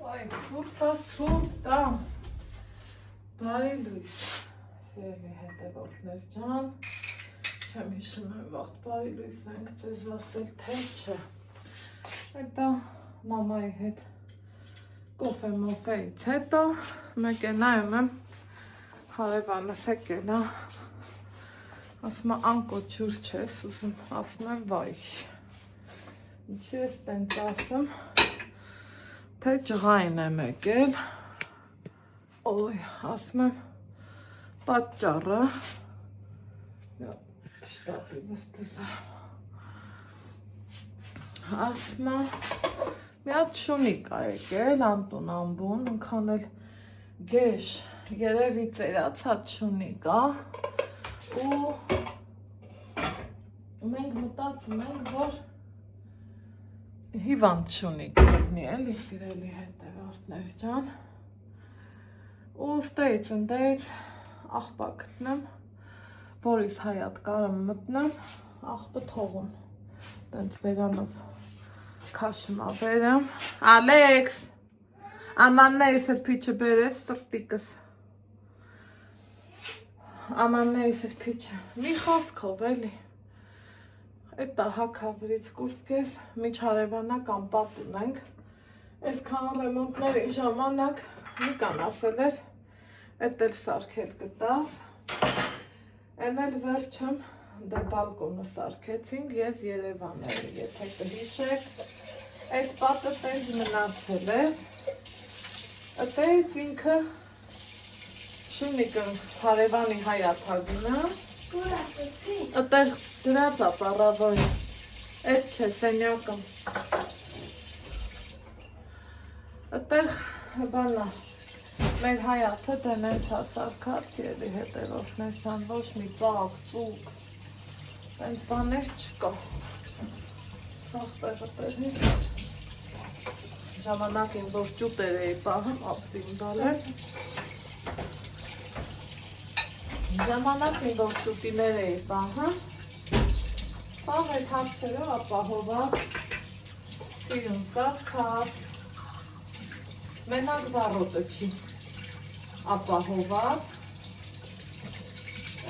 Ay, ցուրտա։ Բարի լույս։ Սիրելի հետևորդներ ջան, չեմ հիշում եմ վաղ բարի լույս ենք ձեզ ասել, թե չէ։ Հետո մամայի հետ կոֆե մոֆեից հետո մեկ է նայում եմ հարևանս եկել է, ասում է անկոչ ջուր չես ուզում, ասում եմ վայ, ինչի ես տենց ասում, թե ջղային եմ եկել, օй, ասում եմ պատճառը, շտապի վստզեմ, ասում է մի հատ շունիկ ա եկել, անտուն ամբուն, ընքան էլ գեշ, երևի ծերացած շունիկ ա, ու մենք մտածում ենք, որ հիվանդ շունիկ կլինի, էլի սիրելի հետևորդներ ջան, ու ստեից ընդեից աղբա գտնեմ, որիս հայատ կարամ մտնեմ, աղբը թողում, տենց բերանով քաշում ա բերեմ, Ալեքս, ամաննե էսր պիչը բերես, սրտիկս, ամաննե էսր պիչը, մի խոսքով էլի, Էտա հակավրից կուրտկես, միջարևանական պատ ունենք, այս քանալեմոնտների ժամանակ Նիկան ասել էր, էտ էլ սարքել կտաս, են էլ վերջում դե բալկոնը սարքեցինք, ես Երևան էի, եթե կհիշեք, այդ պատը տենց մնացել է, Ըտեից ինքը շունիկը հարևանի հայաթագինը, Ըտեղ դրած ա պառավոյը, էտ չէ սենյակում, Ըտեղ բանա, մեր հայաթը դենենց հասարքած ելի հետևորդներ չան, ոչ մի ծաղ, ծուկ, տենց բաներ չկա, սաղ տեղը տեղի, ժամանակին որ ճուտեր էի պահում, ապտին բալեր, Ժամանակին որ ճուտիներ էի պահում, սաղ այդ հացերով ապահոված, սիրուն սարքած, մենակ վարոտը չի ապահոված,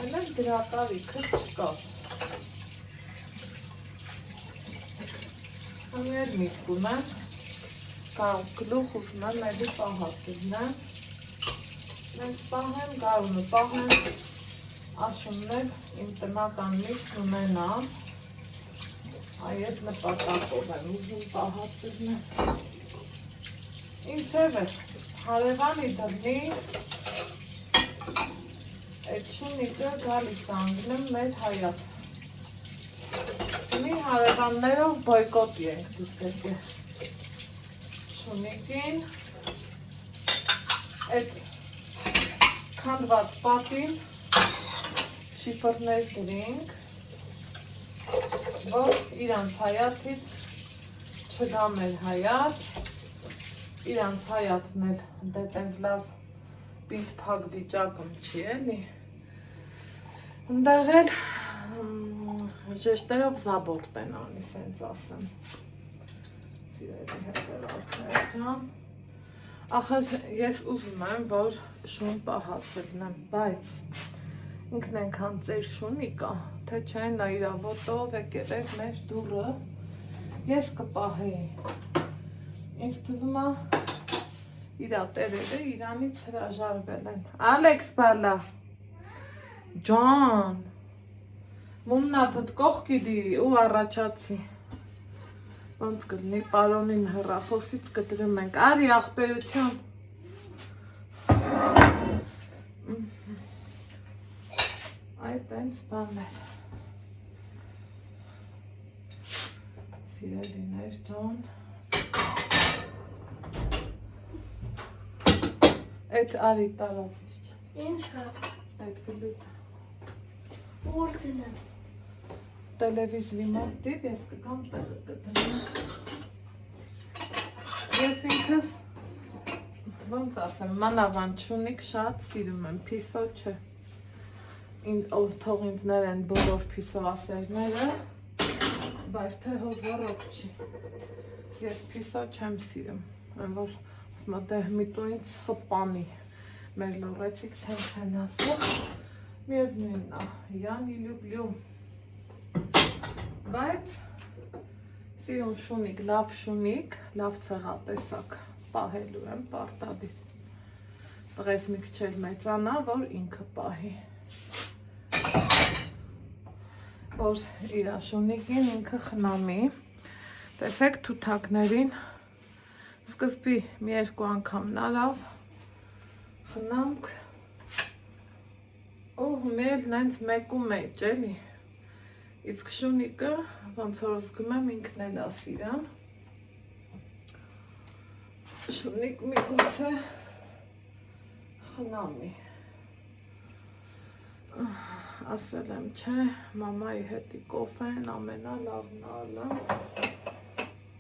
են էլ դրա կարիքը չկա, Համիեր միտք ունեմ, կարող գլուխ ուզում եմ էլի պահած լինեմ, մենք պահեմ, գարունը պահեմ, աշուններ իմ տնական միտք ունենամ, այս նպատակով եմ ուզում պահած լինեմ, Ինչև է, հարևանի դրնից այդ շունիկը գալիս անգլեմ մեր հայատ, մի հարևաններով բոյկոտի ենք դուք եկել, շունիկին, այդ քանդված պատին շիպրներ դրինք, որ իրանց հայատից չգա մեր հայատ, իրանց հայատն էլ դե տենց լավ պինդ փակ վիճակում չի էլի, ընդեղ էլ ժեշտերով զաբորտ են անի, սենց ասեմ, սիրելի հետևորդներ ջան, ախր ես ուզում եմ, որ շուն պահացելնեմ, բայց ինքն ենքան ծեր շունիկա, թե չէ նա իրավոտով եկել էր մեր դուրը, ես կպահեի, ինձ թվում է իրա տերերը իրանից հրաժարվել են, Ալեքս բալա, ջան, մումնաթըտ կողքիդի ու առաջացի, ոնց կլնի պարոնին հրախոսից կտրում ենք, արի աղբերություն, այդ ենց բաներ, սիրելիներ ջան, այդ արի տարազիս չեմ, Ինչ հա, այդ բլութը, որդին եմ, տելևիզրի մոտիվ ես կգամ տեղը կտնեմ, ես ինքս, ոնց ասեմ, մանավանդ շունիկ շատ սիրում եմ, պիսո չէ, թող ինձ ներեն բոլոր պիսոասերները, բայց թե հոզորով չի, ես պիսո չեմ սիրում, որ Ասма դե միտու ինձ սպանի մեր լորեցիք թենց են ասում միևնույնն է я не люблю բայց սիրուն շունիկ լավ ցեղատեսակ պահելու եմ պարտադիր տղես մի քիչ էլ մեծանա որ ինքը պահի որ իր շունիկին ինքը խնամի տեսեք թութակներին սկզբի մի երկու անգամ նալավ խնամք ու մեր նենց մեկու մեջ էլի իսկ շունիկը ոնց որ զգում եմ ինքն էլ է սիրան շունիկ միգուցե խնամի ասել եմ չէ մամայի հետի կոֆեն ամենալավն ալը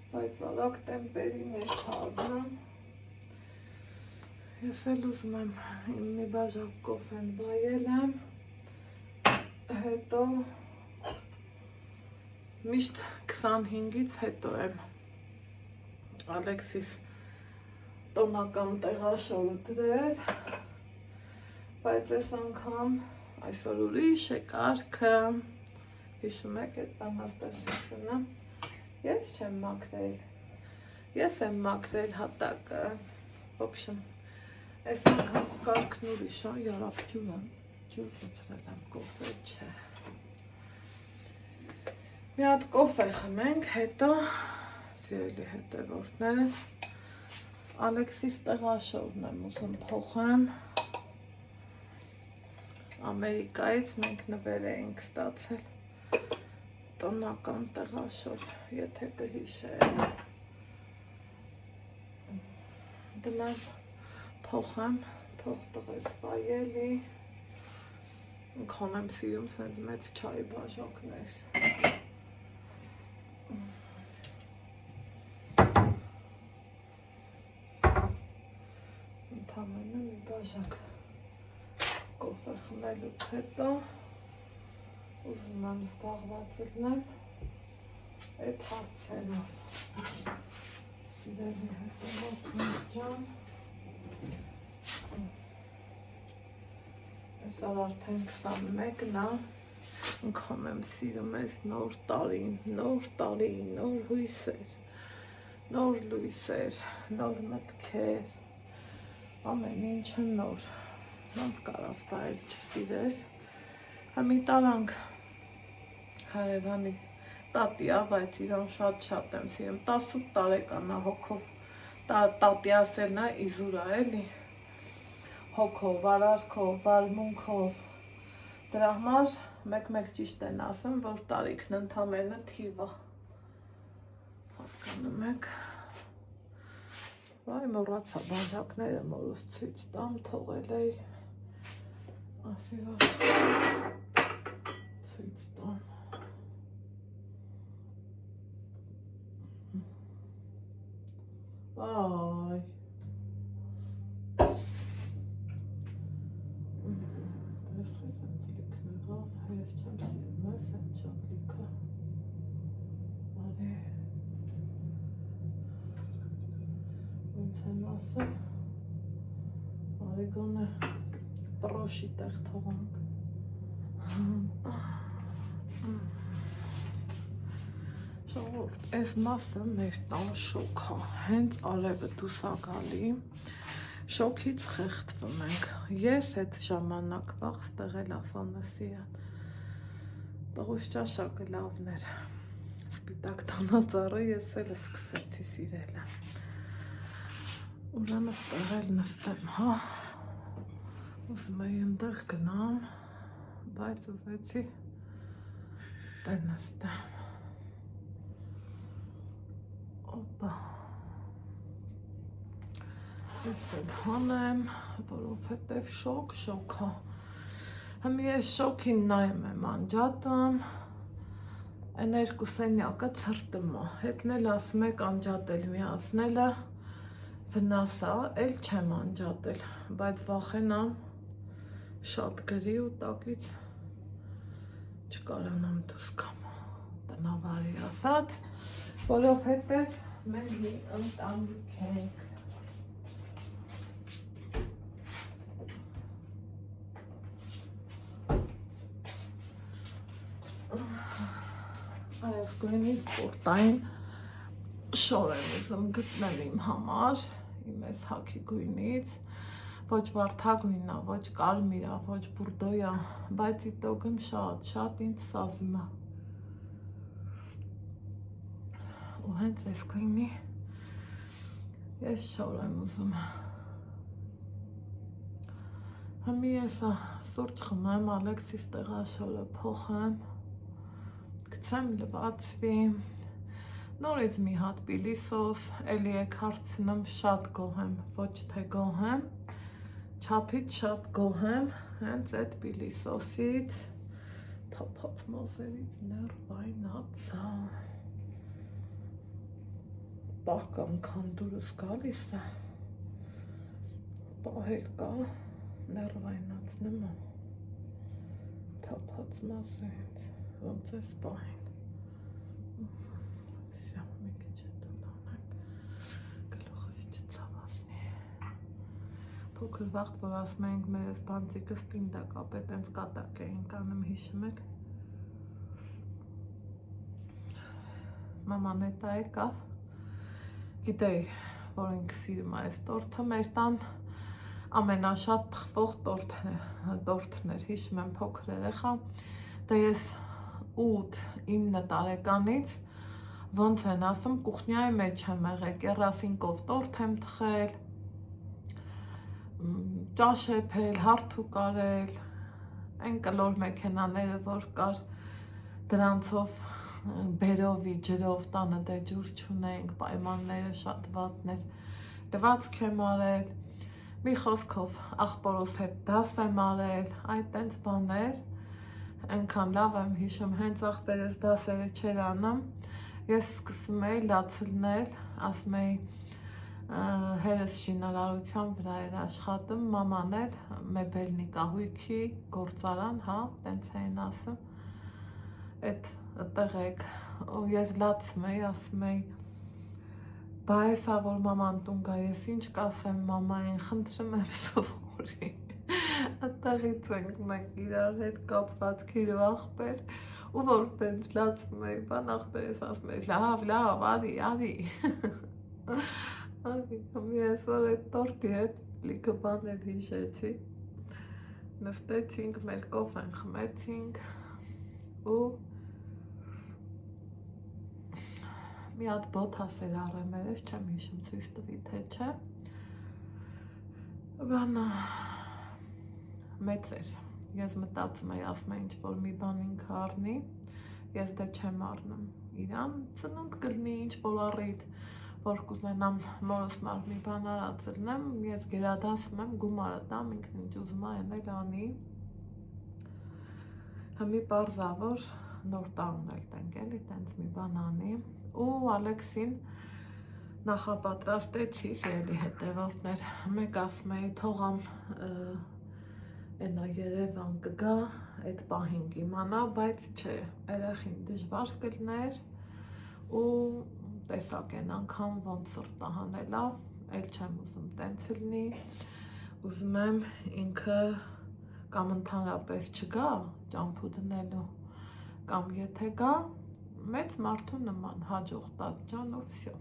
բայց արագ տեմպերի մեջ հաղնամ ես էլ ուզում եմ մի բաժակ կոֆեն բայել եմ հետո միշտ 25-ից հետո եմ Ալեքսիս տոնական տեղաշորը դրել բայց այս անգամ այսօր ուրիշ է կարգը հիշում եք այդ բանաստեղծությունը Ես չեմ մաքրել, ես եմ մաքրել հատակը, ոբշն, այս անգամ կարգն ուրիշ է, յարապ ջուր լուծրել եմ կոֆե չէ Մի հատ կոֆե խմենք, հետո, սիրելի հետևորդները, Ալեքսիս տեղաշորն եմ ուզում փոխեմ Ամերիկայից մենք նվեր էինք ստացել Տոնական տեղաշոր, եթե կհիշել Դնեմ փոխեմ, թող տղես բայելի Քան եմ սիրում սենց մեծ չայի բաժակներ Ընդամենը մի բաժակ կոֆե խմելուց հետո Ուզում եմ զբաղված լինեմ այդ հարցերով Սիրելի հետևորդներ ջան Այսօր արդեն 21-ն է Անգամ եմ սիրում ես նոր տարին, նոր հույսեր, նոր լույսեր, նոր մտքեր Ամեն ինչը նոր Ոնց կարաս բայել չսիրես Մի տարանք հարևանի տատի է, բայց իրան շատ եմ սիրում 18 տարեկան է հոգով տատի ասելն է իզուր է էլի հոգով, արարքով, վարմունքով դրա համար մեկ ճիշտ են ասում, որ տարիքն ընդամենը թիվ է հասկանում եք Վայ մոռացա բաժակները մորուս ցույց տամ, թողել էի ասի որ ցույց տամ Այ Դες խեսենց լիքներով ես չեմ սիրում ես են շատ լիքը Արի Ոնց են ասում Արի գոնե տրոշի տեղ թողանք Շողորդ, այս մասը մեր տան շոք է, հենց արևը դուսա գալի, շոքից խեղդվում ենք, ես այդ ժամանակ վաղ ստեղել Աֆանասիան, տղուս ճաշակը լավն էր, սպիտակ տանածառը ես էլ սկսեցի սիրելը, ուրեմն ստեղել նստեմ, հա, ուզում էի ընդեղ գնամ, բայց ուզեցի ստեղ նստեմ, Օպա, ես էլ հանեմ, որովհետև շոք է, հմի ես շոքին նայում եմ անջատում, են երկու սենյակը ծրտում է, հետն էլ ասում եք անջատել միացնելը, վնաս է, էլ չեմ անջատել, բայց վախենամ շատ գրի ու տակից չկարանամ դուրս կամ, տնավարի ասած, որովհետև մենք մի ընտանիք ենք, գույնի սպորտային շոր եմ ուզում գտնել իմ համար, իմ այս հագի գույնից, ոչ վարդագույնն է, ոչ կարմիր է, ոչ բուրդոյ է, բայց իտոգն շատ ինձ սազում է։ Ու հենց այս գույնի ես շոր եմ ուզում։ Հիմի եսա սուրճ խմեմ, Ալեքսիս տեղաշորը փոխեմ, գցեմ լվացվի, նորից մի հատ պիլիսոս, էլի եք հարցնում շատ գոհ եմ, ոչ թե գոհ եմ, չափից շատ գոհ եմ, հենց այդ պիլիսոսից, թափած մազերից ներվայնացա, պահ կամ քանդուրս գալիս է, պահել կա, ներվայնացնեմ է, թափած մազերից, ոնց ես պահին, վսյա, մի քիչ հետո լանենք, գլուխս չցավասնի, փոքր վաղտ, որ ասում ենք մեր ես բանցիկը ստինդա կապետ, ենց կատակ էինք անում, հիշում եք, մաման հետա եկավ, գիտեի, որ ինքը սիրում է այս տորթը, մեր տան ամենաշատ թխվող տորթն էր, հիշում եմ փոքր երեխա, դա ես 8-9 տարեկանից ոնց են ասում կուխնյայի մեջ եմ եղել, կեռասինկով տորթ եմ թխել, ճաշ եփել, հարթուկ արել, այն կլոր մեքենաները, որ կար դրանցով բերովի, ջրով տանը դե ջուր չունենք, պայմանները շատ վատներ, լվացք եմ արել, մի խոսքով աղբորոս հետ դաս եմ արել, այդ տենց բաներ, այնքան լավ եմ հիշում, հենց աղբերս դասերը չեր անում, ես սկսում էի լացլնել, ասում էի հերս շինարարության վրա էր աշխատում, մաման էր մեբելնի կահույքի գործարան, հա, տենց էին ասում, այդտեղ եք, ու ես լացում էի, ասում էի, բա եսա որ մաման տուն գա, ես ինչ կասեմ մամային, խնդրում եմ սովորի, այդտեղից ենք մենք իրար հետ կապված քիրու աղբեր, ու որ տենց լացում էի, բան աղբերս ասում էի, լավ, արի, մի այսօր այդ տորտի հետ լիքը բաներ հիշեցի, նստեցինք, մեր կոֆեն խմեցինք, ու մի հատ բոթաս էր առեմեր, ես չեմ հիշում ցույց տվի թե չէ, բանը մեծ էր, ես մտածում էի, ասում էի ինչ-որ մի բան ինքը առնի, ես դե չեմ առնում իրան, ծնունդ կլնի ինչ-որ առիթ, որ կուզենամ մորս մար մի բան արածլնեմ, ես գերադասում եմ, գումարը տամ, ինքն ինչ ուզում է էնել անի, հիմի պարզա, որ նոր տարուն էլ տենք էլի, տենց մի բան անի, ու Ալեքսին նախապատրաստեցի, սիրելի հետևորդներ, մեկ ասում էի թողամ ենա Երևան կգա, այդ պահին կիմանա, բայց չէ, երեխին դժվար կլներ ու տեսակ են անգամ ոնց սրտը հանելավ, էլ չեմ ուզում տենց լինի, ուզում եմ ինքը կամ ընդհանրապես չգա ճամփու դնելու, կամ եթե գա, մեծ մարդու նման հաջող տատճան ու վսյո,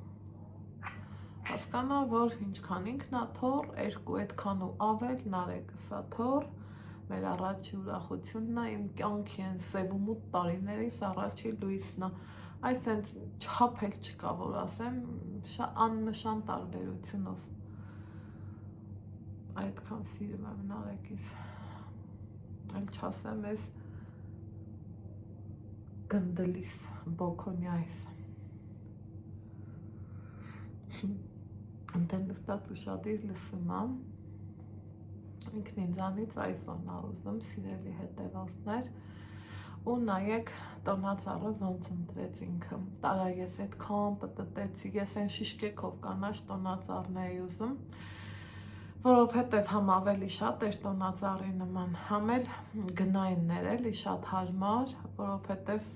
հասկանա, որ ինչքան ինքն է թոր, երկու այդքան ու ավել նարեկս է թոր, մեր առաջի ուրախությունն է, իմ կյանքի են սև ու մութ տարիներիս առաջի լույսն է, այս հենց չափ էլ չկա, որ ասեմ, աննշան տարբերությունով, այդքան սիրում եմ նարեկիս, էլ չասեմ ես գնդլիս, բոքոնյայիս, ընդեն նստած ուշադիր լսում եմ, ինքն ինձանից iPhone-ա ուզում, սիրելի հետևորդներ, ու նայեք տոնածառը ոնց ընտրեց ինքը, տարա ես այդքան պտտեցի, ես են շիշկեքով կանաչ տոնածառն էի ուզում, որովհետև համ ավելի շատ էր տոնածառի նման, համ էլ գնայիններ էլի շատ հարմար, որովհետև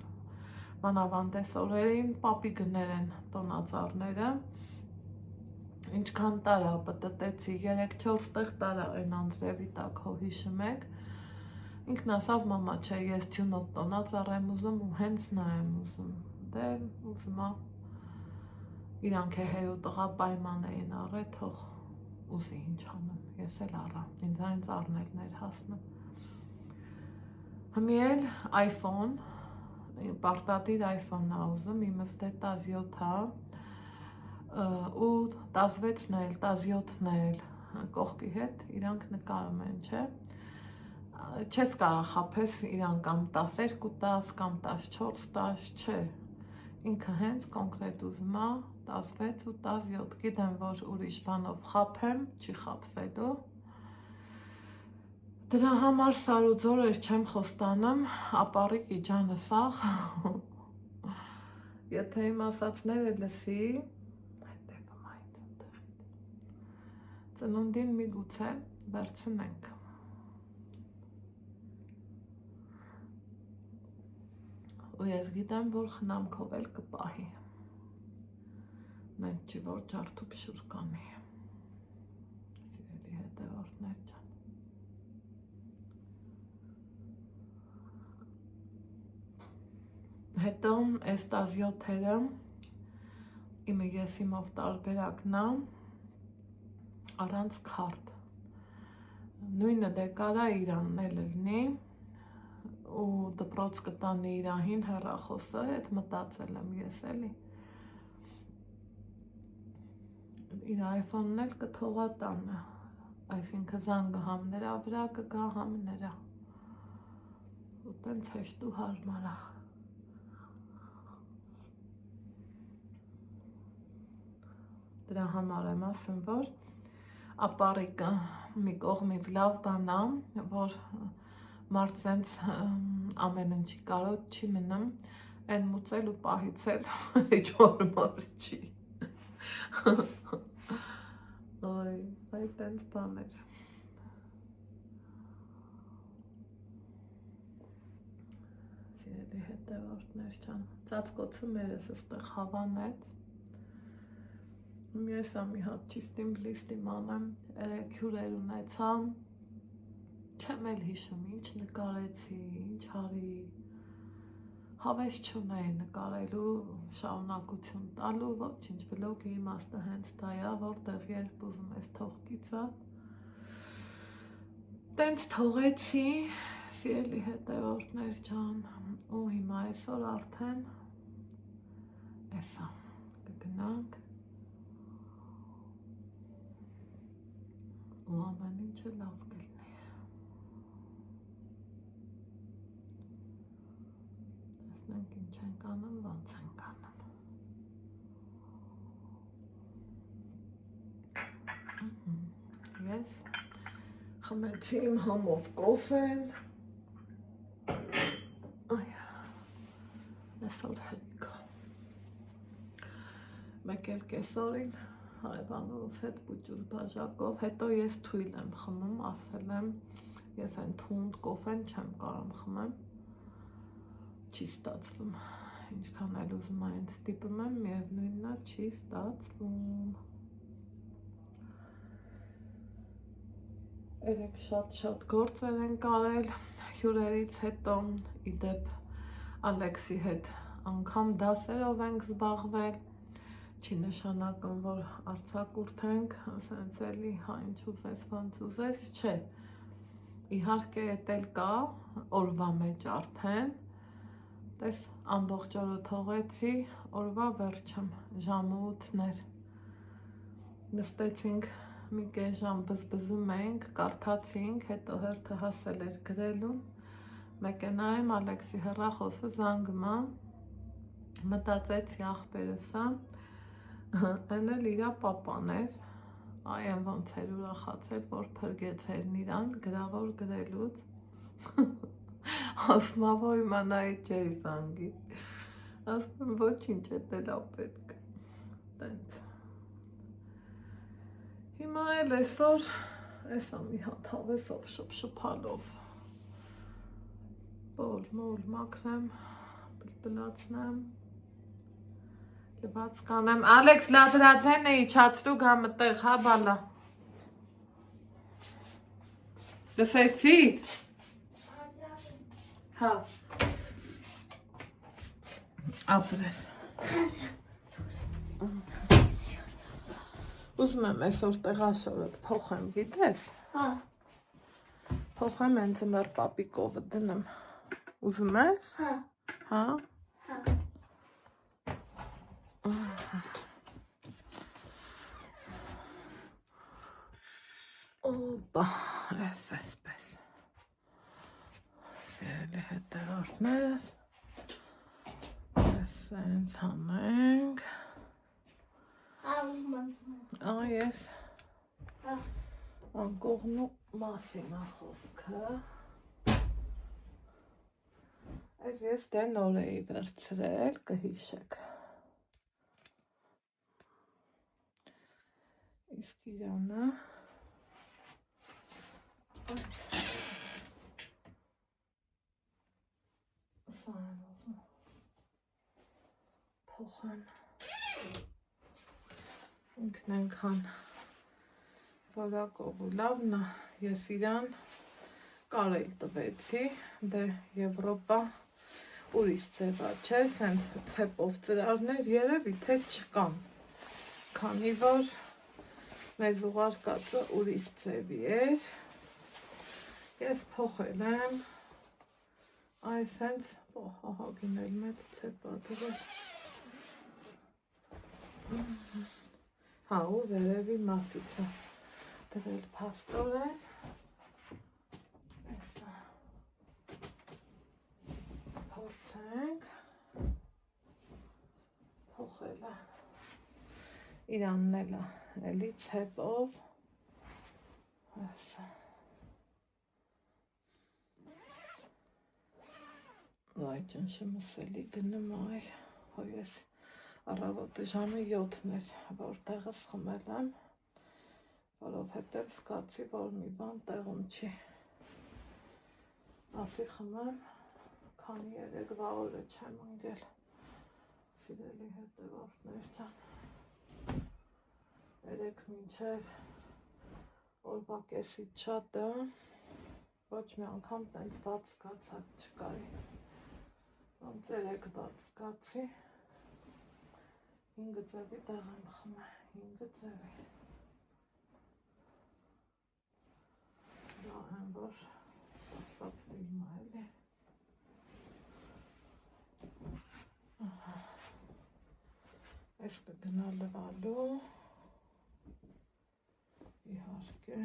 մանավանդես օրերին պապի գներ են տոնածառները, ինչքան տարա պտտեցի, 3-4 տեղ տարա այն Անդրևի տակ հո հիշում եք, ինքն ասավ մամա չէ, ես չյունոտ տոնածառ եմ ուզում ու հենց նա եմ ուզում, դե ուզում եմ իրանք է հեու տղա պայման էին առել, թող ուզի ինչ անեմ, ես էլ առա, ինձ առնելներ հասնեմ։ Հիմի էլ iPhone, պարտադիր iPhone-ն ա ուզում, իմս դե 17-ա ու 16-ն էլ, 17-ն էլ կողքի հետ իրանք նկարում են, չէ։ Չես կարող խաբես իրան կամ 12-10 կամ 14-10, չէ։ Ինքը հենց կոնկրետ ուզում է 16 ու 17, գիտեմ, որ ուրիշ բանով խաբեմ, չի խաբվելու։ Դրա համար սար ու ձորեր չեմ խոստանում, ապառիկի ջանը սաղ, եթե իմ ասածները լսի, հետևում այդ ընտեղիդ, ծնունդին մի գուցե վերցնենք։ Ու ես գիտեմ, որ խնամքով էլ կպահի, նենց չի, որ ջարդու պշուր կանի, սիրելի հետևորդներ ջան։ Հետո այս 17-երը իմը եսիմով տարբերակն է առանց քարտ, նույնը դե կարա իրանն էլ լինի ու դպրոց կտանի իրահին հեռախոսը, հետ մտածել եմ ես էլի, իր iPhone-ն էլ կթողա տանը, այսինքն զանգը համ նրա վրա կգա, համ նրա, ու տենց հեշտ ու հարմար է։ Դրա համար եմ ասում, որ ապառիկը մի կողմից լավ բան է, որ մարդ սենց ամեն ինչի կարոտ չի մնում, են մուծել ու պահիցել հեչ հարմար չի։ Այ տենց բաներ։ Սիրելի հետևորդներ ջան, ծածկոցը մերս ստեղ հավանեց։ Ես մի հատ ճիստիմ բլիստիմ անեմ, քյուրեր ունեցամ, չեմ էլ հիշում, ինչ նկարեցի, ինչ հարի, հավես չունեի նկարելու, շարունակություն տալու, ոչինչ, վլոգի իմաստը հենց դա է, որտեղ երբ ուզում ես թող կիցա, տենց թողեցի, սիրելի հետևորդներ ջան, ու հիմա այսօր արդեն էսա, կգնանք, ու ամեն ինչը լավ կլինի։ Տեսնենք ինչ ենք անում, ոնց ենք անում։ Ես խմեցի իմ համով կոֆեն։ Այսօր հերիք։ Մեկ էլ կեսօրին հարևանուս հետ բուջուր բաժակով, հետո ես թույլ եմ խմում, ասել եմ, ես այն թունդ կոֆեն չեմ կարում խմեմ, չի ստացվում, ինչքան էլ ուզում այն ստիպում եմ, միևնույնն է, չի ստացվում։ Երեք շատ գործեր են կարել, հյուրերից հետո, իդեպ Ալեքսի հետ անգամ դասերով ենք զբաղվել, չի նշանակում, որ արձակուրդ ենք, ասենց էլի, հա ինչ ուզես, ոնց ուզես, չէ, իհարկե էդ էլ կա, օրվա մեջ արդեն, տես ամբողջ օրը թողեցի, օրվա վերջում, ժամը 8-ներ, նստեցինք մի կես ժամ բզբզում էինք, կարդացինք, հետո հերթը հասել էր գրելուն, մեկ է նայեմ Ալեքսի հեռախոսը զանգում է, մտածեցի ախպերս է, այն էլ իրա պապան էր, այ եմ ոնց էր ուրախացել, որ փրկեց էր իրան գրավոր գրելուց, ասում է, որ իմանայի չէի զանգի, ասում եմ ոչինչ էդ էլ ա պետք, տենց, հիմա էլ այսօր, էսա մի հատ հավեսով շփշփալով, մոլ մաքրեմ, բլբլացնեմ, լված կանեմ, Ալեքս լադրածեն է իչացրու գամտեղ, հա բալա, լսեցիր, հա, Ապրես։ Ուզում եմ այսօր տեղաշորդ փոխեմ, գիտես։ Հա։ Փոխեմ են ձմեռ պապիկովը դնեմ։ Ուզում ես։ Հա։ Հա։ Հա։ Օպա, այսպես։ Սիրելի հետևորդներս, այսենց հանենք։ Ես անկողնու մասին խոսքը։ Այս ես դե նոր էի վերցրել, կհիշեք։ Իսկ իրանը սա եմ ուզում փոխեմ։ Ինքն ենքան որակով ու լավն է, ես իրան կարել տվեցի, դե Եվրոպա ուրիշ ձևա չէ, սենց ցեպով ծրարներ երևի թե չկան, քանի որ մեզ ուղարկածը ուրիշ ձևի էր, ես փոխել եմ, այս հենց ահագին էլ մեծ ցեպա դրել, հա ու վերևի մասից է դրել փաստորեն, այսա փորձենք, փոխել է, իրանն էլ է, էլի ցեպով, այսա, այ ճնշումս էլի գնում այ, հո ես առավոտի ժամը 7-ն էր, որտեղս խմել եմ, որովհետև զգացի, որ մի բան տեղում չի, ասի խմեմ, քանի երեկվա օրը չեմ ընկել, սիրելի հետևորդներ ջան, երեկ մինչև օրվա կեսից շատը, ոչ մի անգամ տենց բաց զգացած չկարի, ոնց երեկ բաց զգացի, 5 ձևի տեղ եմ խմել, 5 ձևի, դա եմ, որ սասապ ֆիլմա էլի, այս կգնա լվալու, իհարկե,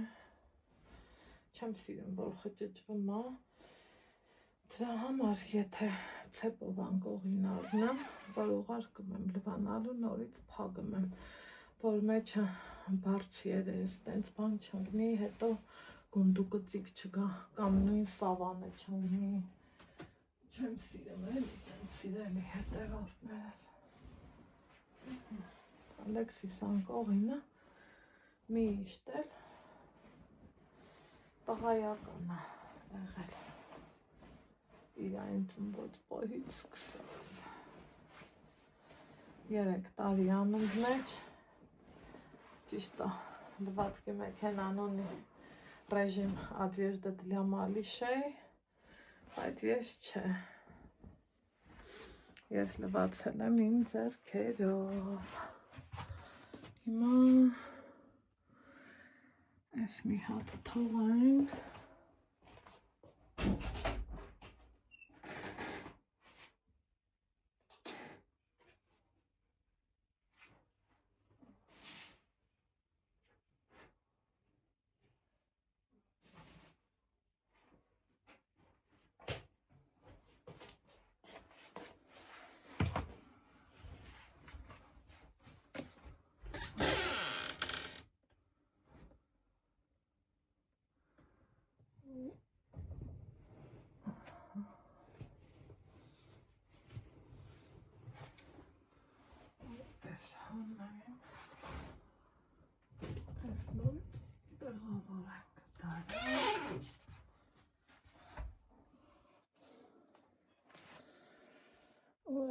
չեմ սիրում, որ խճճվում է, դրա համար, եթե ցեպով անկողին առնեմ, որ ուղարկում եմ լվանալու, նորից փակում եմ, որ մեջը բարձ երես, տենց բան չընկնի, հետո գունդուկծիկ չգա, կամ նույն սավանը չընկնի, չեմ սիրում էլի, տենց սիրելի հետևորդներս, Ալեքսիս անկողինը միշտ էլ տղայական է եղել, իրային ծնված պահից սկսած, 3 տարի անունդ մեջ, ճիշտ է, լվացքի մեքենան ունի ռեժիմ одежда для малышей, բայց ես չէ, ես լվացել եմ իմ ձեռքերով, հիմա այս մի հատ թողենք,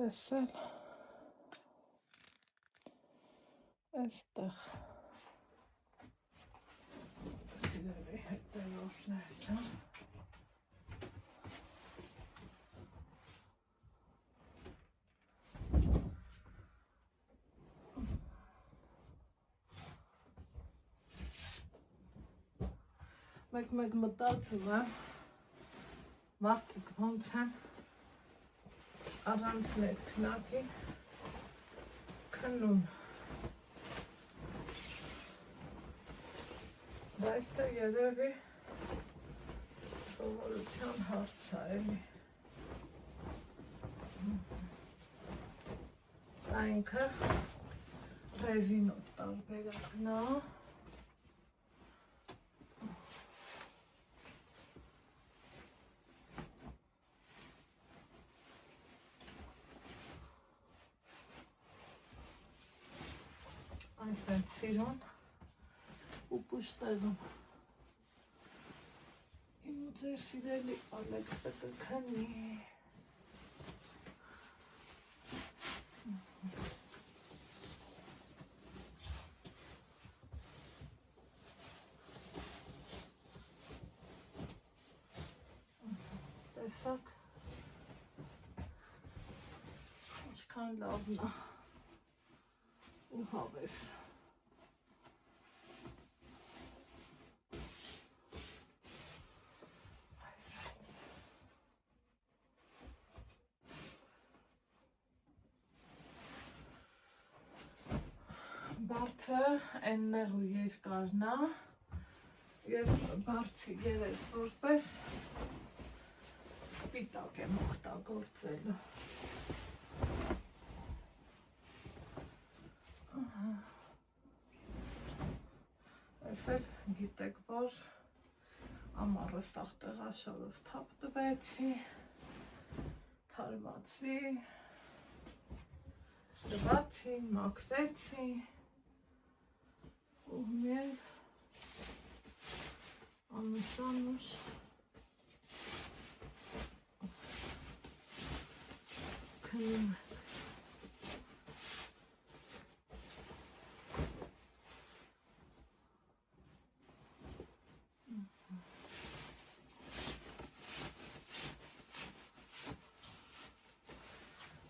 Այսել այստեղ սիրելի հետևորդներ ջան մեկ մտածում եմ, մարդիկ ոնց են առանց ներքնակի քնում։ Բայց դա երևի սովորության հարց է էլի։ Սա ինքը ռեզինով տարբերակն է։ Այս են սիրուն ու պուշտեղում։ Իմ ու ձեր սիրելի Ալեքսը կքնի։ Տեսակ, ինչքան լավն է ու հավես։ Բարձը են նեղ ու երկարն է, ես բարձի երես որպես սպիտակ եմ օգտագործելու։ Ես էլ գիտեք, որ ամառը սաղ տեղաշորով թափ տվեցի, թարմացրի, դվացի, մաքրեցի ու մեր անուշ քնում եք։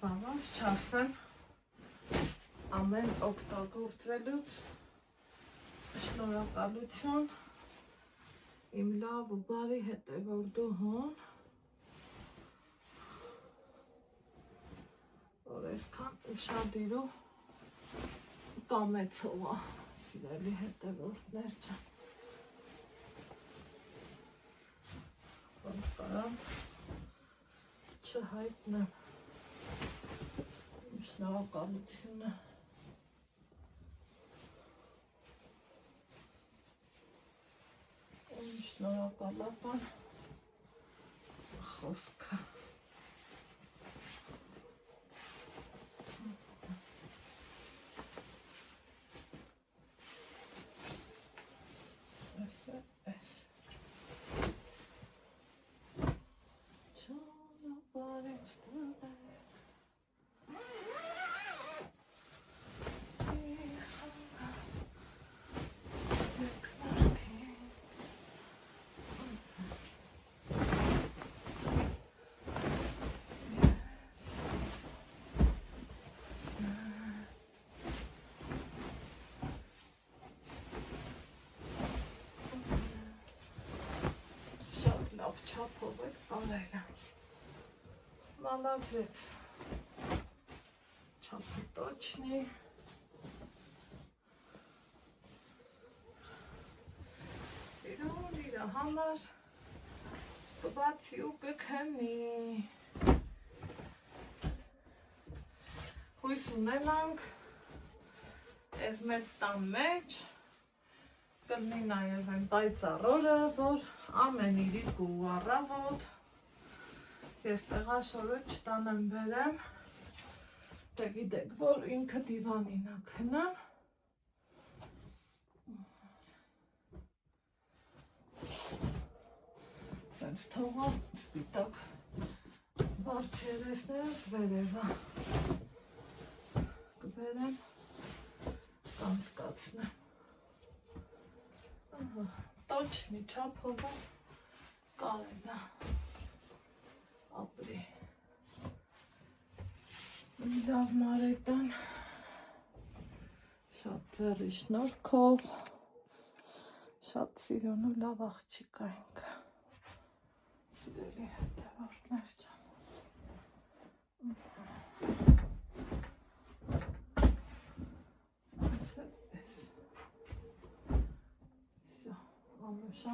Բավարար չասեմ, ամեն օգտագործելուց շնորհակալություն իմ լավ ու բարի հետևորդուհուն, որ այսքան ուշադիր ու կամեցող է, սիրելի հետևորդներ ջան։ Ոնց կարամ չհայտնեմ իմ շնորհակալությունը։ Շնորհակալական խոսքը։ Այս չանապարհից տվել չափով է կարել եմ, մալաձեց, չափը տոչնի, իրոն իրա համար կբացի ու կքնի, հույս ունենանք այս մեծ տան մեջ կլինի նաև այն պայծառ օրը, որ ամեն իրիկ ու առավոտ ես տեղաշորը չտանեմ բերեմ, դե գիտեք, որ ինքը դիվանին է քնեմ, սենց թողով սպիտակ բարդ երեսներս վերևա կբերեմ, կանցկացնեմ, տոչնի չափովը կարել է ապրի, լավ Մարետան, շատ ձեռի շնորհքով, Շատ սիրուն ու լավ աղջիկ է ինքը։ Սիրելի հետևորդներ ջան։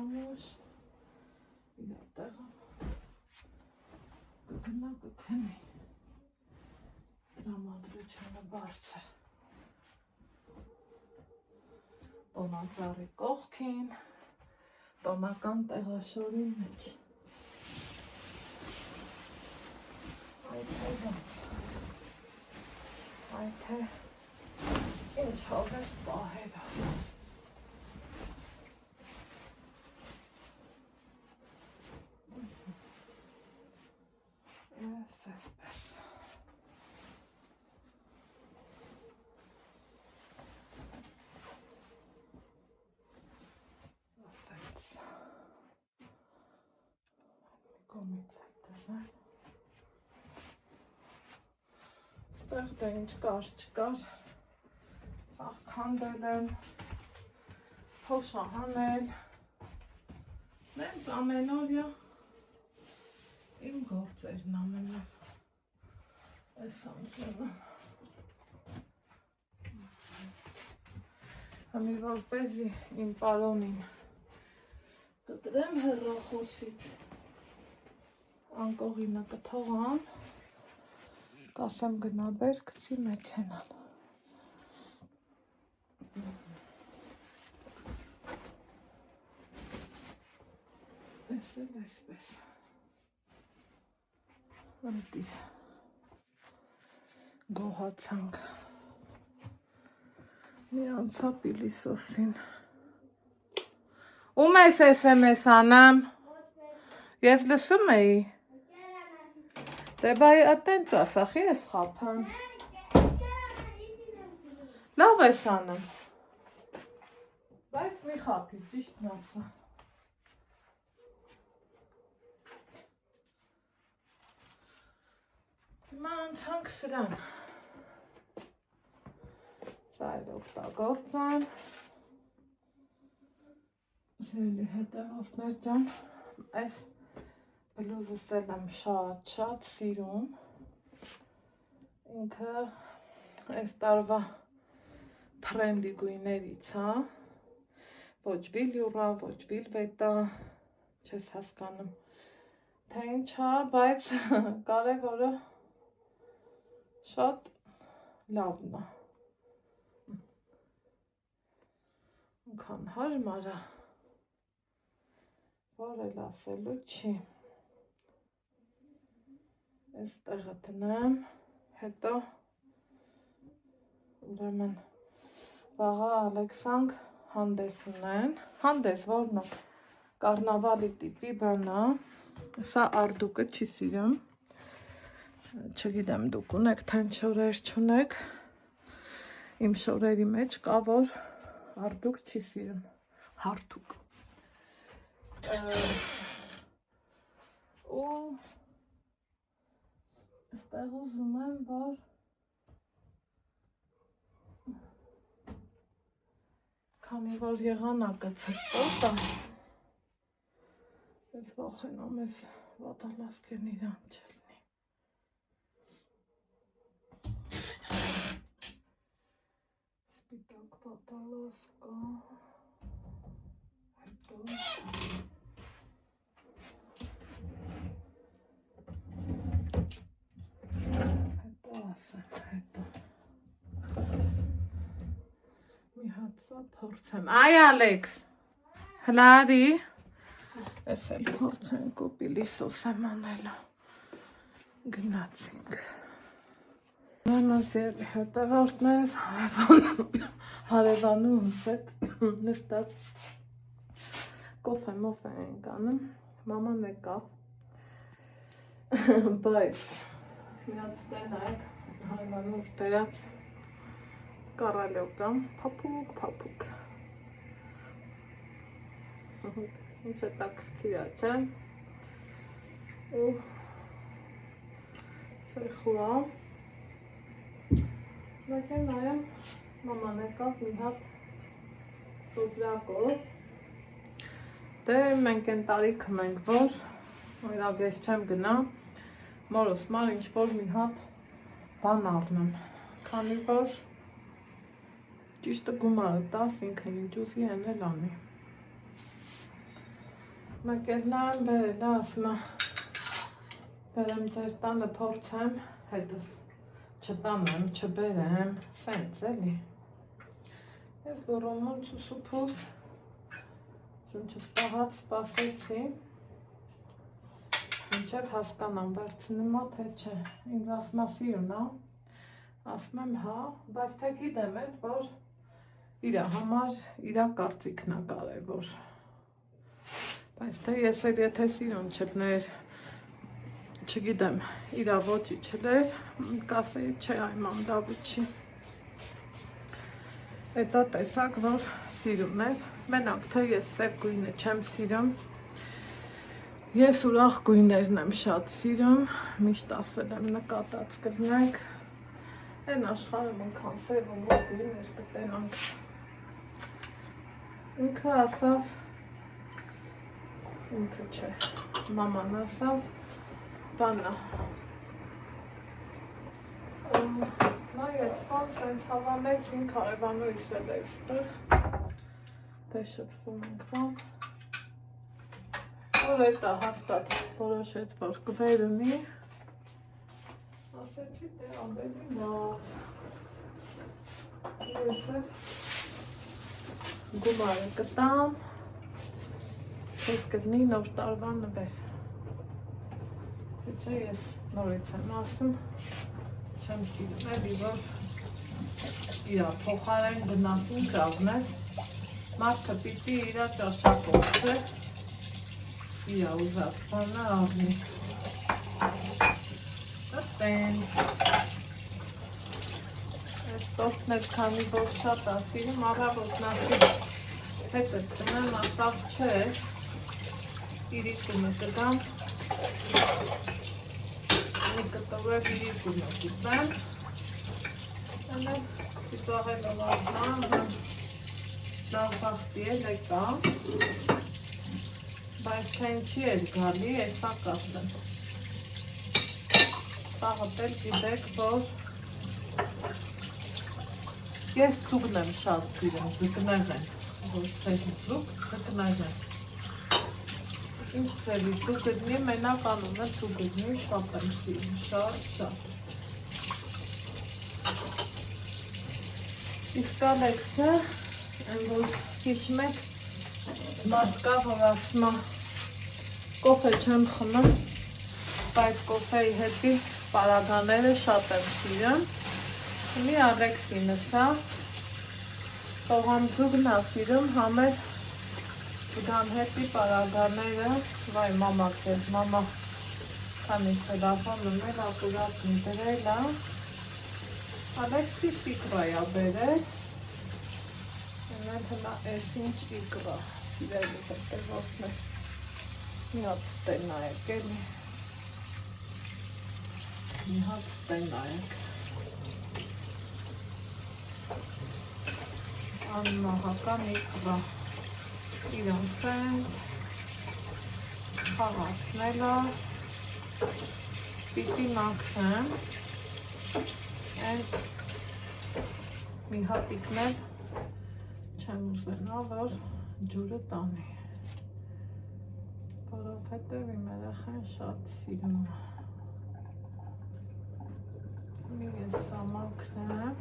Ամուշ իր տեղը կգնա կքնի դրամատրությունը բարձր տոնածառի կողքին տոնական տեղաշորի մեջ այդ է ինչ հավես պահերը Այսպես։ Կոմից է տեսան։ Ստեղ դա ինչ կար, չկար։ Սաղ քանդել եմ, փոշա հանել։ Նենց ամեն օրյա իմ գործերն ամենը այս անկյանը Համի որպեսզի իմ պարոնին կտրեմ հեռախոսից անկողինը կթողամ կասեմ գնա բեր գցի մեքենան այսպես Անտիս գոհացանք մի անցա պիլիսոսին ում ես SMS անեմ ես լսում էի դե բայ ատենց ասախի ես խապեմ լավ ես անեմ բայց մի խապի ճիշտն ասա Հիմա անցանք սրան, սա էլ օգտագործ եմ, սիրելի հետևորդներ ջան, այս բլուզս էլ եմ շատ սիրում, ինքը այս տարվա թրենդի գույներից է, ոչ վիլյուրա, ոչ վիլվետա, չես հասկանում, թե ինչ է, բայց կարևորը Շատ լավն է, ինքան հարմար է, որ էլ ասելու չի, այս տեղը տնեմ, հետո ուրեմն վաղը Ալեքսանք հանդես ունեն, հանդես որն է, կարնավալի տիպի բան է, սա արդուկը չի սիրում, Չգիտեմ դուք ունեք թե շորեր չունեք, իմ շորերի մեջ կա, որ արդուկ չի սիրում, հարթուկ ու ստեղ ուզում եմ, որ քանի որ եղանակը ցրտոտ է, ես վախենում ես վատալասկեն իրան չելնի Սպիտակ վատալասկա, հետո ասեմ, հետո մի հատ սա փորձեմ, այ Ալեքս, հլարի, ես էլ փորձենք ու պիլիսոս եմ անելու, գնացինք Mənասեր հետևորդներս հարևանուհուս հետ նստած կոֆե մոֆե ենք անում, մաման եկավ, բայց իրաց տեն այք հարևանուհուս բերած կարալյոկա, փափուկ, ինչ է տաքսքիրա, չէ, ու ֆեխուա, Մեկ էլ նայեմ, մաման եկավ մի հատ տոպրակով, Դե մենք են տարիքը մենք որ օրինակ ես չեմ գնա մորս մար ինչ-որ մի հատ բան առնեմ, քանի որ ճիշտը գումարը տաս ինքը ինչ ուզի են էլ անի։ Մեկ էլ նայեմ բերել ասում է բերեմ ձեր տանը փորձեմ, հետս չտանեմ, չբերեմ, սենց էլի։ Ես լուրոմոն ծուսուփուս Շունչս պահած սպասեցի, մինչև հասկանամ վերցնում ա, թե չէ, ինձ ասում ա սիրուն ա, ասում եմ հա, բայց թե գիտեմ էլ, որ իրա համար իրա կարծիքն ա կարևոր, բայց թե ես էլ եթե սիրուն չլներ, չգիտեմ, իրա ոչի չլեր, կասեի չէ այման լավը չի, հետա տեսակ, որ սիրուն էր, մենակ թե ես սև գույնը չեմ սիրում, ես ուրախ գույներն եմ շատ սիրում, միշտ ասել եմ նկատած կրնեք, են աշխարհում ընքան սև ու որ գույներ կտենանք, ինքը ասավ, ինքը չէ, մաման ասավ, բանա, նայեց, բան սենց հավանեցին կարևանույս էլ է ստեղ, դե շպվում ենք բան, որ էտա հաստատ որոշեց, որ կվեր ունի, ասեցի դե ամբերի լավ, ես էլ գումարը կտամ, ես կրնի նոր տարվա նվեր, չէ ես նորից եմ ասում, չեմ սիրում էլի, որ իրա փոխարեն գնասին կաղնես, մարդը պիտի իրա ճաշակոծը, իրա ուզած բանը առնի, տենց, այդ տորտներ քանի որ շատ ասիրում, առավոտ նասի հետը տնեմ, ասավ չէ, իրիկումը կգամ, մի կտորև իրիկումը կիպեմ, ծաղելով աղնան, լավ բախտի էլ եկա, բայց թե ինչի էլ գալի, էսա կասեմ, սաղըտ էլ գիտեք, որ ես ծուգն եմ շատ սիրեմ, ձկներ են, ոչ թե ծուգ, ձկներ են, ինչ ձևի ծուգնի, մենակ անունը ծուգնի, շատ եմ սիրում, շատ, Իսկ Ալեքսը, որ հիշում եք, մարդկա որ ասում է, կոֆե չեմ խմում, բայց կոֆեի հետի պարագաները շատ եմ սիրում, մի Ալեքսինս է, համ ձուգն է սիրում, համ էլ գան հետի պարագաները, վայ մամա քեզ, մամա քանի սելավոնում էլ ակուրատնի դրել է, Ալեքսիս իկրայա բերել, ունեն հնա ես ինչ իկրա, սիրելի հետևորդն է, մի հատ ստենա եք էլի, մի հատ ստենա եք, անմահական իկրա, իրան սենց, խաղացնելա, պիտի մաքրեմ, մի հատիկներ չեմ ուզենա, որ ջուրը տանի, որովհետև իմ երեխան շատ սիրում է, մի ես սամաքրեմ,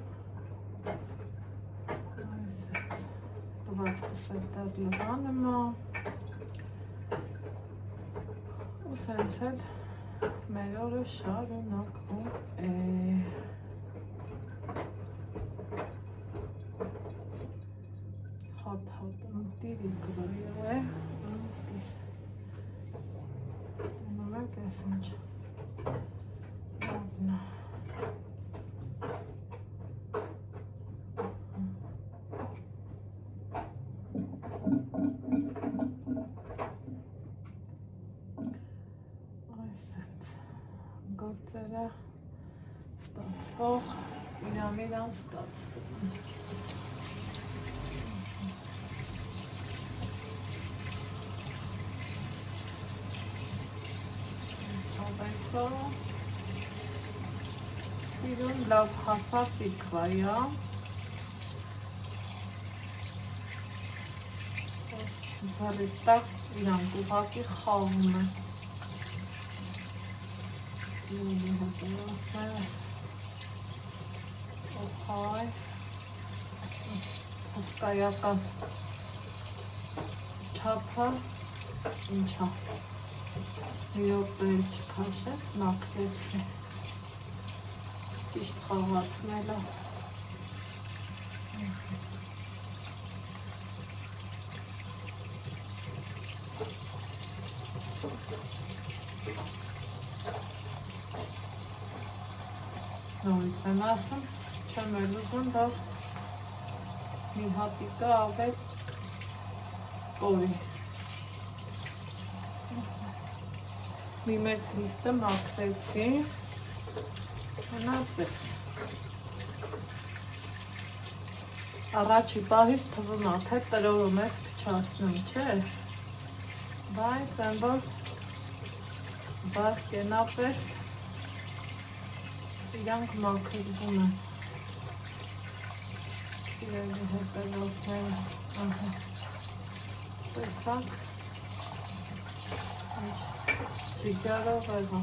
այս էտ, լվացքս էլ դար լվանում է, ու սենց էլ մեր օրը շարունակվում է, Տիրի կրոյով է, նոմեք ես ինչ, լավնա, այս էտ, գործերը ստացվող, իրան ստացվում, Չափը իրուն լավ հասած իքվա յա Բարի տակ իրանք ուղղակի խաղում է Իունի հետևորդները Օխայ Հսկայական չափը ինչա մի րոպե չքաշեց մաքրեցի ճիշտ խաղացնելը նորից եմ ասում չեմ էլ ուզում որ մի հատիկը ավել կորի մի մեծ լիստը մաքրեցի Հնացես Առաջի պահից թվում է, թե տրորում ես փչացնում, չէ Բայց եմ որ բարգենապես իրանք մաքրվում են Իրելի հետևորդները ահա տեսակ Ջիգարով եղա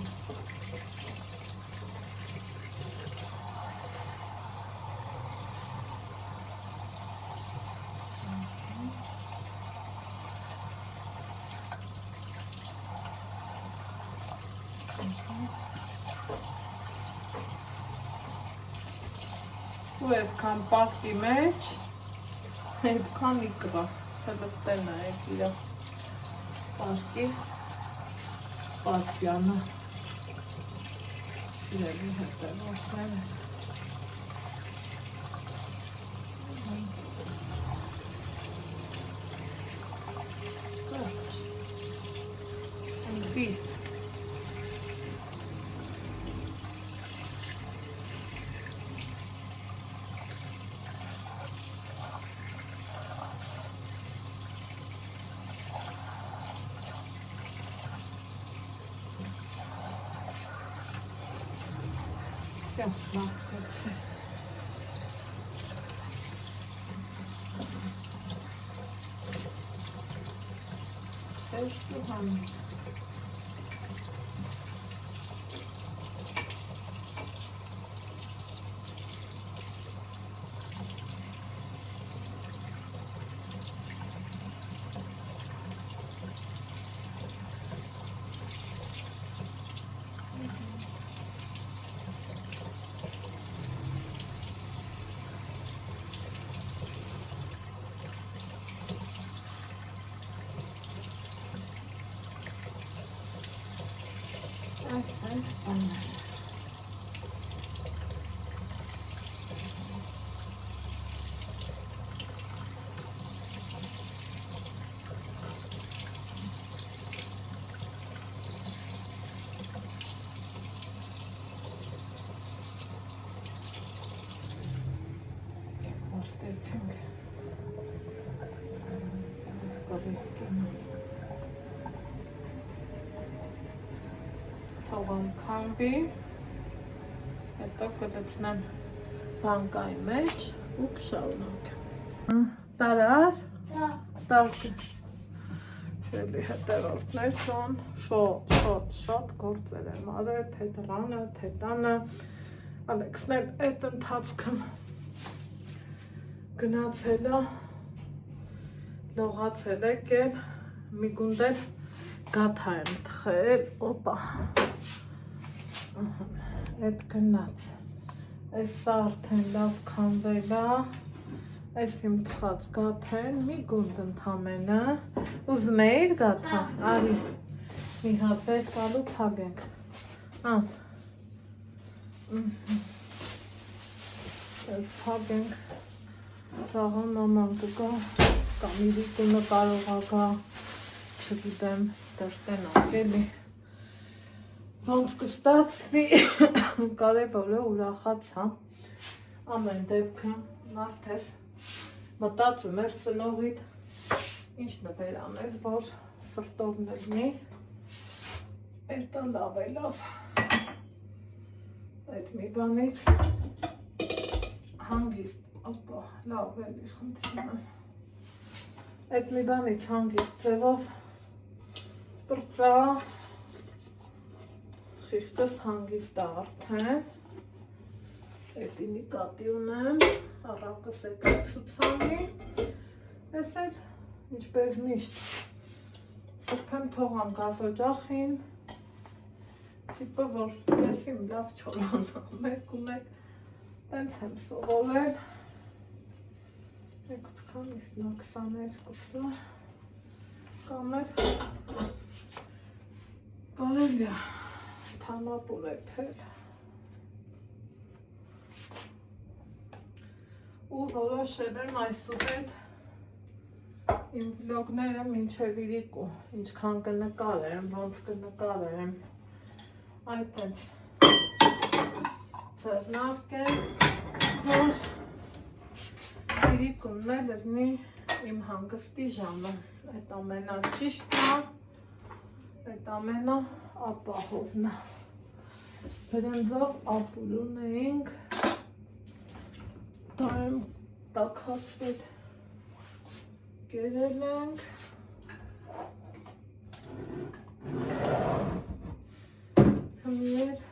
Ու այսքան պարտի մեջ հետքան իկվա Սելստեն այդ իրա պարտի պարտյանը իրելի հետևորդները Ընկի մաքրեցի Հեշտ ու հանում Թողամ քամբի, հետո կլցնեմ բանկայի մեջ ու կշարունակեմ։ Տարար, տարկի։ Շելի հետևորդներ սոն, շոտ գործեր եմ արել, թե դրանը, թե տանը, Ալեքսն էլ այդ ընթացքում գնացել է, լողացել եկել, մի գունդել գաթա եմ թխել, օպա, այդ գնաց, այս արդեն լավ քանվել է, այս իմ թխած գաթեն, մի գունդ ընդամենը, ուզում էիր գաթա, արի, մի հատ վեր կալու թագենք, այս թագենք, ծաղան մաման կգա, կամ իրիկունը կարող ագա, չգիտեմ, դրտենակ էլի, ոնց կստացվի, կարևորը ուրախացա, ամեն դեպքը, մարդես, մտածում ես ծնողիդ, ինչ նվեր անես, որ սրտովն էլնի, էրտա լավ է լավ, այդ մի բանից հանգիստ, ապա, լավ էլի խնդրում եմ, այդ մի բանից հանգիստ ձևով բրծա, խիղճս հանգիստ արդեն, էդի նկատի ունեմ, առակս եկա ցուցանի, ես էլ ինչպես միշտ սրբեմ թողամ գազօջախին, տիպը որ ես իմ լավ չորանամ, մեկ ու մեկ տենց եմ սովորել, եկուց քանիսն է 22-ը, կամ էլ կարելի է թամապուր էփել ու որոշել եմ այսուհետ իմ վլոգները մինչև իրիկու, ինչքան կնկարեմ, ոնց կնկարեմ, այդ տենց ձեռնարկել, որ իրիկունն էլ լինի իմ հանգստի ժամը, այդ ամենաճիշտն է, այդ ամենաապահովն է, բրնձով ապուր ունեինք, դա եմ տաքացվել, կերել ենք, հմիեր,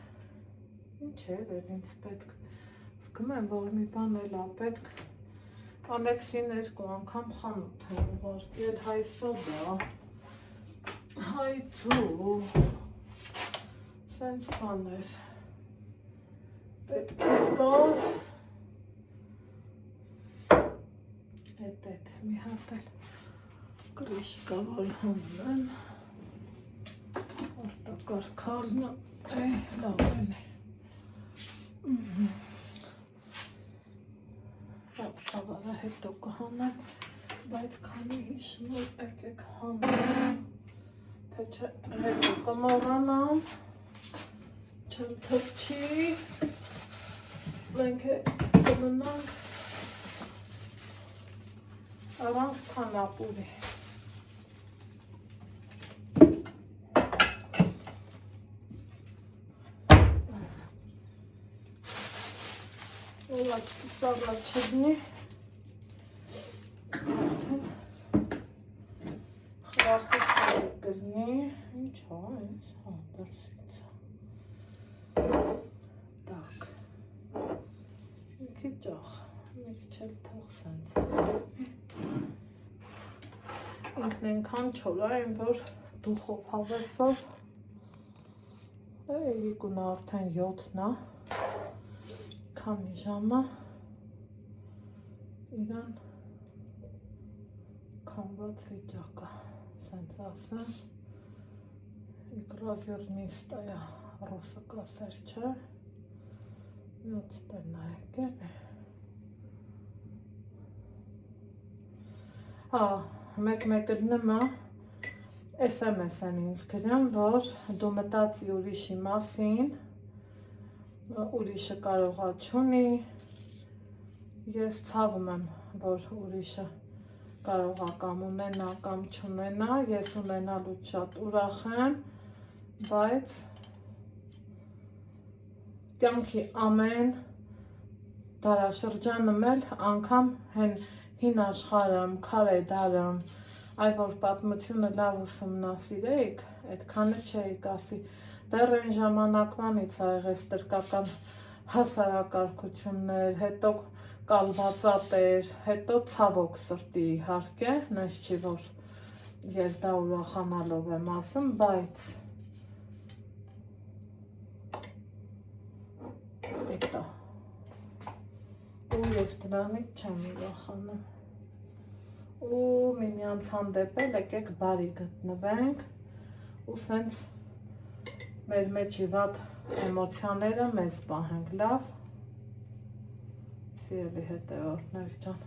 ինչ էր ինձ պետք, զգում եմ, որ մի բան էլ է պետք, Ալեքսին 2 անգամ խանութ է ուղարկել, հայ սոդա, հայ ձու, սենց բան էր, պետք է տով, Էդ մի հատ էլ կրիշկա որ հաննեմ, արտակարգալն է, լավ էլի, լավ ծավարը հետո կհանեմ, բայց քանի հիշում եկեք հանեմ, թե չէ հետո կմոռանամ, չեմ թրջի, մենք կմնանք առանց թանապուրի, ուլաչքի սավլա չդնի, խրախուսը դրնի, ինչ հա, ինձ դրսից, տակ, մի քիչ աղ, մի քիչ էլ թող սենց, ինքն ենքան չորա եմ, որ դուխով հավեսով, իրիկուն արդեն 7-ն է, քանի ժամը, իրան քանված վիճակը, սենց ասեմ, իգրազյորնիստ է, ռուսը կասեր չէ, միոց տենա եկեն է, մեկ մեկրնմը SMS են ինձ գրեմ, որ դու մտածի ուրիշի մասին, ուրիշը կարողա չունի, ես ցավում եմ, որ ուրիշը կարողա կամ ունենա կամ չունենա, ես ունենալուց շատ ուրախ եմ, բայց կյանքի ամեն դարաշրջանում էլ անգամ հին աշխարհում, քարե դարում, այլ որ պատմությունը լավ ուսումնասիրեիք, այդքանը չէիք ասի, դեռ այն ժամանակվանից ա եղել ստրկական հասարակարգություններ, հետո կալվածատեր, հետո ցավոք սրտի իհարկե, նես չի որ ես դա ուրախանալով եմ ասում, բայց Էտա ու ես դրանից չեմ ուրախանում ու միմյանց հանդեպել եկեք բարի գտնվենք ու սենց մեր մեջի վատ էմոցիաները մեզ պահենք, լավ սիրելի հետևորդներ ջան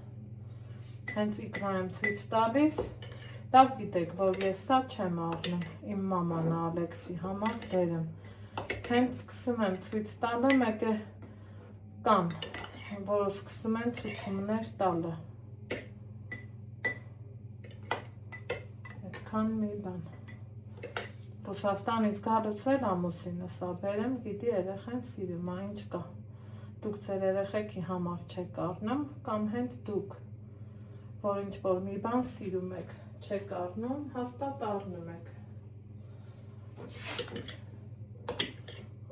հենց իքրա եմ ցույց տալիս լավ գիտեք որ ես սա չեմ առնում իմ մաման Ալեքսի համար բերեմ հենց սկսում եմ ցույց տալը մեկ է կան որ սկսում են ցուցումներ տալը այդքան մի բան Ռուսաստանից գալուցել ամուսինս, բերեմ, գիտի երեխեն սիրում, ինչ կա։ Դուք ձեր երեխեքի համար չեք առնում, կամ հենց դուք, որ ինչ-որ մի բան սիրում եք, չեք առնում, հաստատ առնում եք։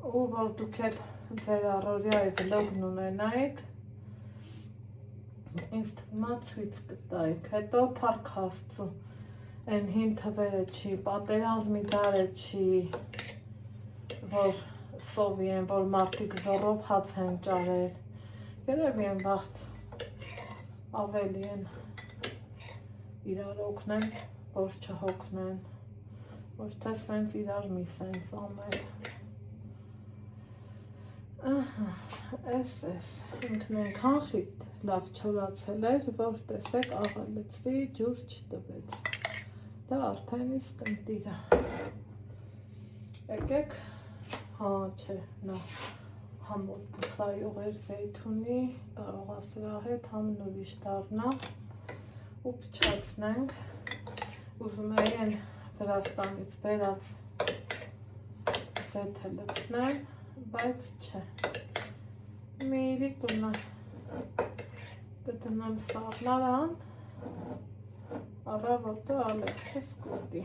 Ու որ դուք էլ ձեր առօրյայի վլոգն ունենայիք, ինձ թվում է ցույց կտայիք, հետո փառք Աստծո, այն հին թվերը չի, պատերազմի դարը չի, որ սովի են, որ մարդիկ զոռով հաց են ճարել, երևի են վաղտ ավելի են իրար օգնեն, որ չհոգնեն, ոչ թե սենց իրար մի սենց ամել։ Էս, ինքն ենքան խիտ լավ չորացել էր, որ տեսեք աղալեցրի, ջուր չտվեց։ Դա արդեն իսկ ընտիրը։ Եկեք, հա չէ, նա համով բուսայող էր զեյթունի, կարող է սրա հետ համն ուրիշ դառնա ու փչացնենք, ուզում էի են Վրաստանից բերած զեթը լցնեմ, բայց չէ, մի իրի կդնեմ սաղնարան, առավոտը Ալեքսս կուտի,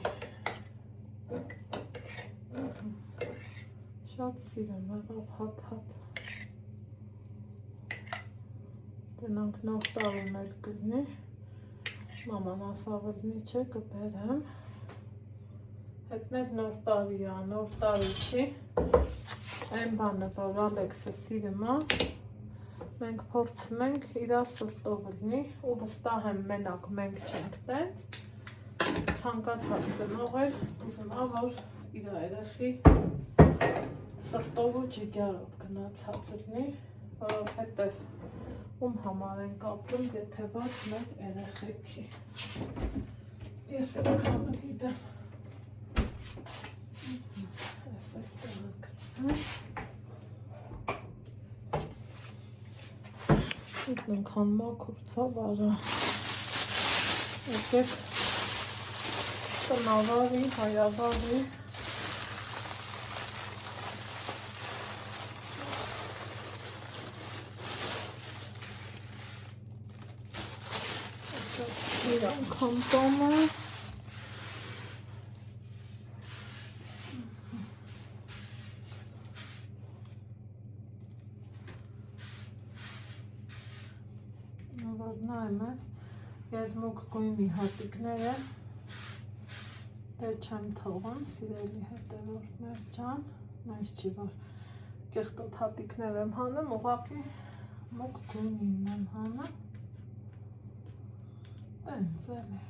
շատ սիրում եղավ հատ-հատ, տնանք նոր տարում էլ կլինի, մաման ասավելնի չէ կբերեմ, հետնև նոր տարի է, նոր տարի չի, այն բանը, որ Ալեքսը սիրում է, մենք փորձում ենք իրար սրտով լինի ու վստահ եմ մենակ մենք չենք տենց, ցանկացած ծնող էլ ուզում է, որ իր երեխի սրտով ու ջիգարով գնացած լինի, որովհետև ում համար ենք ապրում, եթե ոչ մեր երեխեքի։ Ես էլ քանը գիտեմ։ Ես էլ տեղը գցեմ։ Ինքնքան մաքուր ցավարա։ Եկեք տնավարի, հայավարի։ Իր անգամ տոմը։ Որ նայեմ ես, ես մուկ գույնի հատիկները դե չեմ թողում, սիրելի հետևորդներ ջան, նայս չի, որ կեղտոտ հատիկներ եմ հանում, ուղղակի մուկ գույնին եմ հանում, տենց էլ է։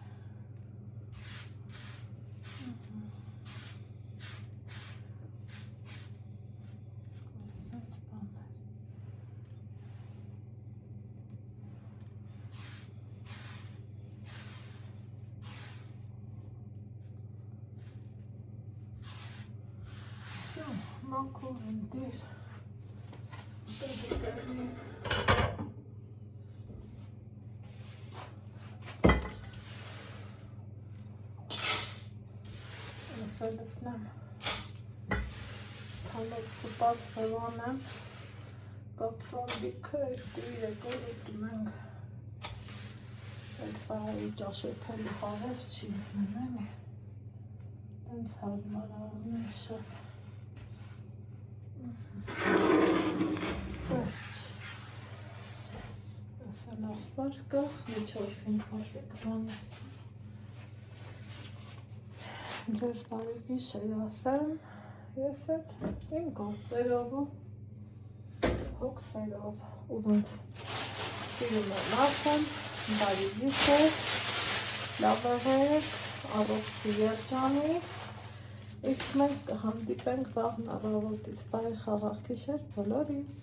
Մաքուր ընտիր, ես էլ լսնեմ, թանոք սպաս վելանեմ, կապսանդիքը երկու իրեկոր ուտում ենք, էլ սահայի ճաշեփելու հավես չի մնեն է, տենց հարմար աղում է շատ, ասան աղբար կա, միջորսին պաշտեք բանես։ Ձեզ բարի գիշեր ասեմ, ես էլ իմ գործերով ու հոգսերով ու ոնց սիրում եմ ասեմ, բարի գիշեր, լավ եղեք, առողջի երջանի, իսկ մենք կհանդիպենք վաղն առավոտից, բարի խաղաղ գիշեր բոլորիս։